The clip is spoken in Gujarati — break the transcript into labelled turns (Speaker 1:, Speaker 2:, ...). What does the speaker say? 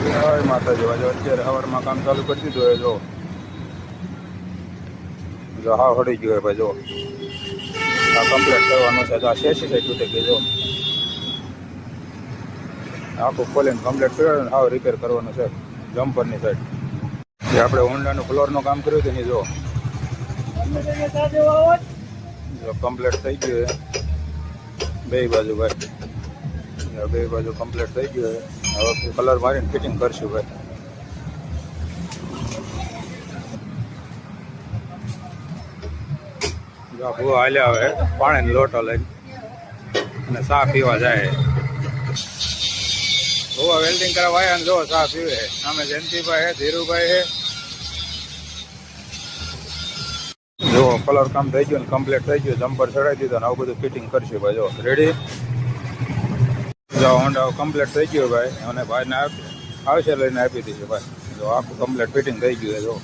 Speaker 1: જય માતાજી જો અત્યારે સવારમાં કામ ચાલુ કરી દીધું હોય જો હા હળી ગયો ભાઈ જો આ કમ્પ્લીટ કરવાનું છે. આ શેષી સાઈડ તૂટી ગઈ જો આખું ખોલીને કમ્પ્લીટ કર્યું હાવ રિપેર કરવાનું છે. જમ્પરની સાઈડ જે આપણે હોન્ડાનું ફ્લોરનું કામ કર્યું હતું ને જો કમ્પ્લીટ થઈ ગયું બે બાજુ ભાઈ બે બાજુ કમ્પ્લીટ થઈ ગયું હવે કલર મારીને ફિટિંગ કરશું ભાઈ. ભૂ હાલ્યા હવે પાણીની લોટો લઈને અને ચા પીવા જાય. ભૂવા વેલ્ડિંગ કરવા આવ્યા ને જો ચા પીવે. સામે જયંતિભાઈ હે, ધીરુભાઈ હે. જો કલર કામ થઈ ગયું ને કમ્પ્લીટ થઈ ગયું. જમ્પર ચડાવી દીધો ને આવું બધું ફિટિંગ કરશું ભાઈ. જો રેડી જો હોન્ડા કમ્પ્લીટ થઈ ગયું ભાઈ અને ભાઈને આવશે લઈને આપી દીધું ભાઈ. જો આખું કમ્પ્લીટ ફિટિંગ થઈ ગયું જો